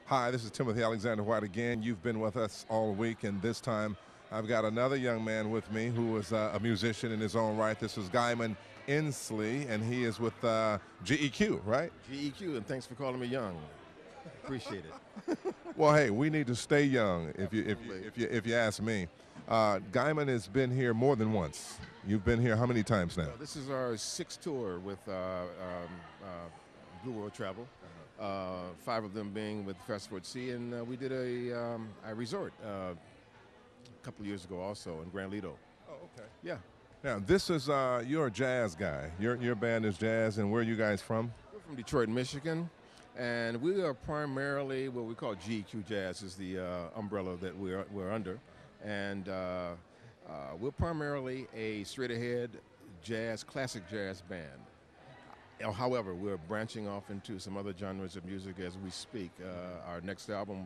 Hi, this is Timothy Alexander White again. You've been with us all week, and this time I've got another young man with me who is a musician in his own right. This is Guyman Inslee, and he is with GEQ, right? GEQ, and thanks for calling me young. Appreciate it. Well, hey, we need to stay young, Absolutely. if you ask me. Guyman has been here more than once. You've been here how many times now? This is our sixth tour with Blue World Travel. Five of them being with Festival at Sea, and we did a resort a couple of years ago also in Grand Lido. Oh, okay. Yeah. Now, this is you're a jazz guy. Your band is jazz, and where are you guys from? We're from Detroit, Michigan, and we are primarily what we call GEQ Jazz is the umbrella that we're under, and we're primarily a straight-ahead jazz, classic jazz band. However, we're branching off into some other genres of music as we speak. Our next album,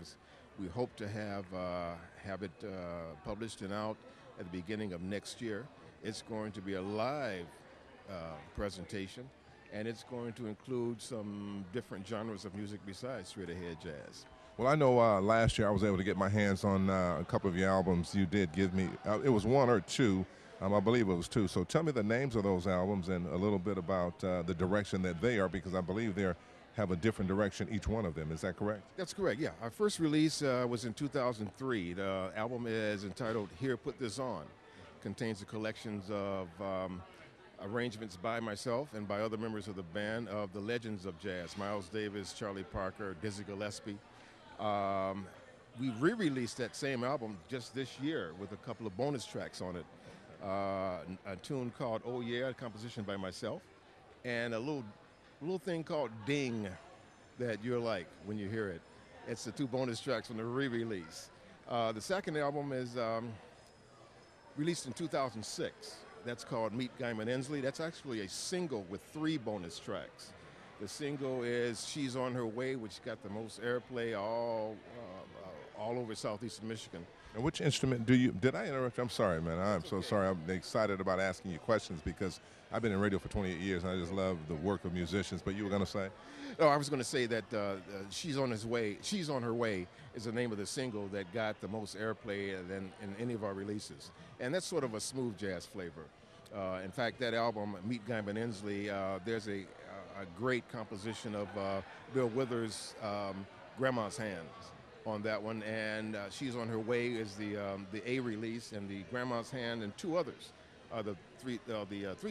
we hope to have it published and out at the beginning of next year. It's going to be a live presentation, and it's going to include some different genres of music besides straight-ahead jazz. Well, I know last year I was able to get my hands on a couple of your albums. You did give me, it was one or two. I believe it was two. So tell me the names of those albums and a little bit about the direction that they are, because I believe they have a different direction, each one of them. Is that correct? That's correct, yeah. Our first release was in 2003. The album is entitled Here, Put This On. Contains the collections of arrangements by myself and by other members of the band of the legends of jazz, Miles Davis, Charlie Parker, Dizzy Gillespie. We re-released that same album just this year with a couple of bonus tracks on it. A tune called Oh Yeah, a composition by myself, and a little thing called Ding that you'll like when you hear it. It's the two bonus tracks from the re-release. The second album is released in 2006. That's called Meet Guyman Inslee. That's actually a single with 3 bonus tracks. The single is She's on Her Way, which got the most airplay all over southeastern Michigan. And which instrument did I interrupt you? I'm sorry, man. I'm so sorry. I'm excited about asking you questions because I've been in radio for 28 years and I just love the work of musicians. But you were going to say? No, I was going to say that She's on Her Way is the name of the single that got the most airplay than in any of our releases. And that's sort of a smooth jazz flavor. In fact, that album, Meet Guyman Inslee, there's a great composition of Bill Withers' Grandma's Hands on that one, and She's on Her Way is the A release, and the Grandma's Hand and 2 others are the three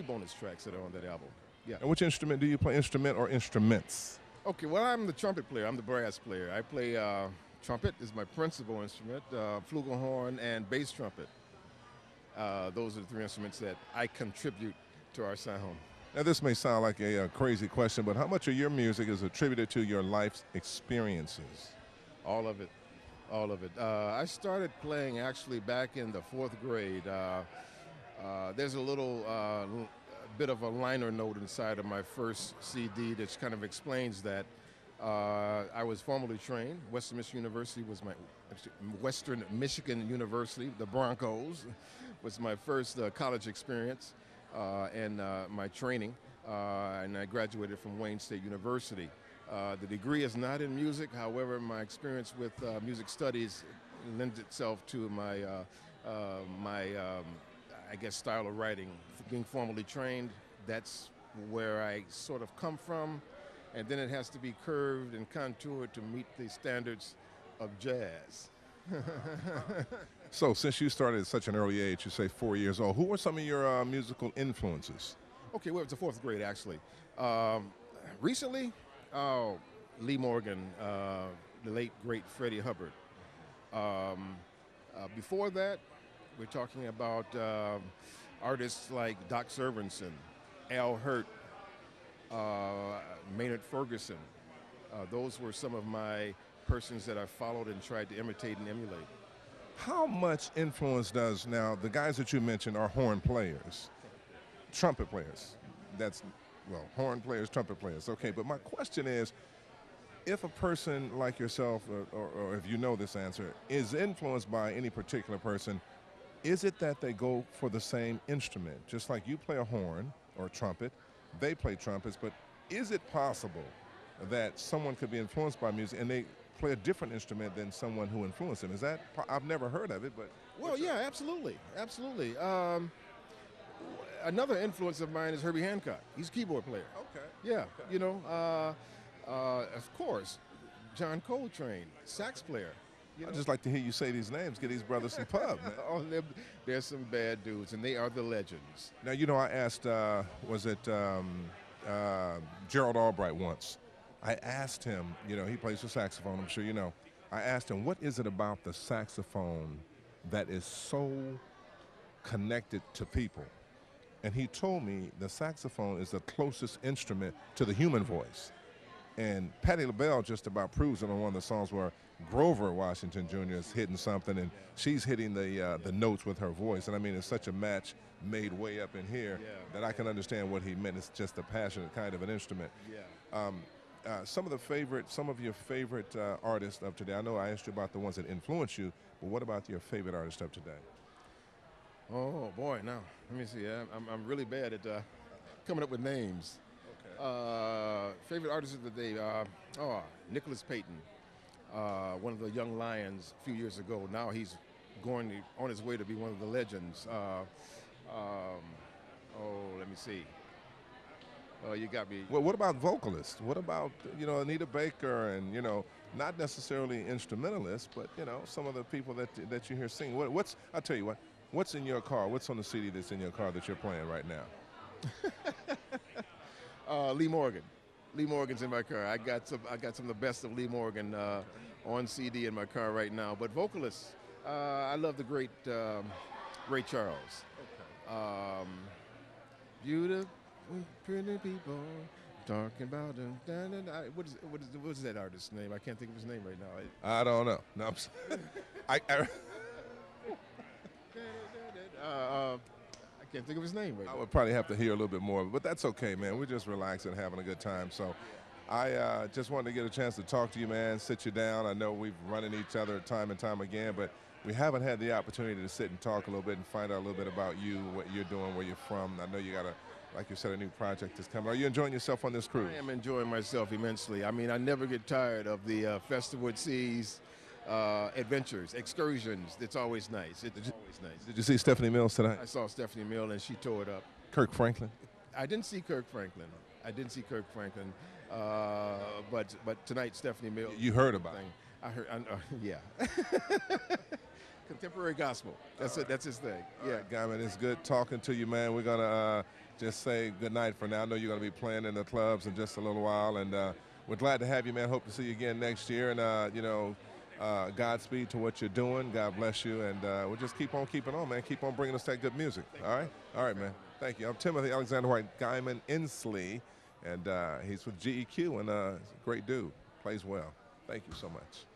bonus tracks that are on that album. Yeah. And which instrument do you play? Instrument or instruments? Okay, well, I'm the trumpet player. I'm the brass player. I play trumpet is my principal instrument, flugelhorn and bass trumpet. Those are the 3 instruments that I contribute to our sound. Now, this may sound like a crazy question, but how much of your music is attributed to your life's experiences? All of it, all of it. I started playing actually back in the 4th grade. There's a little bit of a liner note inside of my first CD that kind of explains that. I was formally trained. Western Michigan University, the Broncos, was my first college experience and my training. And I graduated from Wayne State University. The degree is not in music. However, my experience with music studies lends itself to my, I guess, style of writing. Being formally trained, that's where I sort of come from, and then it has to be curved and contoured to meet the standards of jazz. So, since you started at such an early age, you say 4 years old, who were some of your musical influences? Okay, well, it was the 4th grade, actually. Recently, Lee Morgan, the late, great Freddie Hubbard. Before that, we're talking about artists like Doc Severinsen, Al Hurt, Maynard Ferguson. Those were some of my persons that I followed and tried to imitate and emulate. How much influence does, now, the guys that you mentioned are horn players, trumpet players. That's, well, horn players, trumpet players. Okay, but my question is, if a person like yourself, or if you know this answer, is influenced by any particular person, is it that they go for the same instrument? Just like you play a horn or a trumpet, they play trumpets, but is it possible that someone could be influenced by music and they play a different instrument than someone who influenced him. Is that? I've never heard of it, but. Well, yeah, absolutely, absolutely. Another influence of mine is Herbie Hancock. He's a keyboard player. Okay. Yeah, Okay. you know, of course, John Coltrane, sax player. I'd just like to hear you say these names. Get these brothers some pub, man. Oh, they're some bad dudes, and they are the legends. Now, you know, I asked, was it Gerald Albright once? I asked him, you know, he plays the saxophone, I'm sure you know. I asked him, what is it about the saxophone that is so connected to people? And he told me the saxophone is the closest instrument to the human voice. And Patti LaBelle just about proves it on one of the songs where Grover Washington Jr. is hitting something, and she's hitting the notes with her voice. And I mean, it's such a match made way up in here that I can understand what he meant. It's just a passionate kind of an instrument. Yeah. Some of your favorite artists of today. I know I asked you about the ones that influenced you, but what about your favorite artist of today? Oh boy, now let me see. I'm really bad at coming up with names. Okay. Favorite artist of the day? Nicholas Payton, one of the young lions a few years ago. Now he's on his way to be one of the legends. Let me see. Oh, you got me. Well, what about vocalists? What about, you know, Anita Baker and, you know, not necessarily instrumentalists, but, you know, some of the people that you hear sing. I'll tell you what, what's in your car? What's on the CD that's in your car that you're playing right now? Lee Morgan. Lee Morgan's in my car. I got some of the best of Lee Morgan on CD in my car right now. But vocalists, I love the great Ray Charles. Okay. Beautiful, pretty people talking about them. What is that artist's name? I can't think of his name right now. I don't know. No, I can't think of his name right now. would probably have to hear a little bit more, but that's okay, man. We're just relaxing, having a good time. So I just wanted to get a chance to talk to you, man, sit you down. I know we've run into each other time and time again, but we haven't had the opportunity to sit and talk a little bit and find out a little bit about you, what you're doing, where you're from. I know you got like you said, a new project is coming. Are you enjoying yourself on this cruise? I am enjoying myself immensely. I mean, I never get tired of the Festerwood Seas adventures, excursions. It's always nice. It's always nice. Did you see Stephanie Mills tonight? I saw Stephanie Mills, and she tore it up. Kirk Franklin? I didn't see Kirk Franklin. But tonight, Stephanie Mills. You heard about it? I heard. Yeah. Contemporary gospel. That's it. That's his thing. Yeah, right, Guyman, it's good talking to you, man. We're gonna just say good night for now. I know you're gonna be playing in the clubs in just a little while, and we're glad to have you, man. Hope to see you again next year, and you know, Godspeed to what you're doing. God bless you, and we'll just keep on keeping on, man. Keep on bringing us that good music. All right, man. Thank you. I'm Timothy Alexander White, Guyman Inslee, and he's with GEQ, and he's a great dude. Plays well. Thank you so much.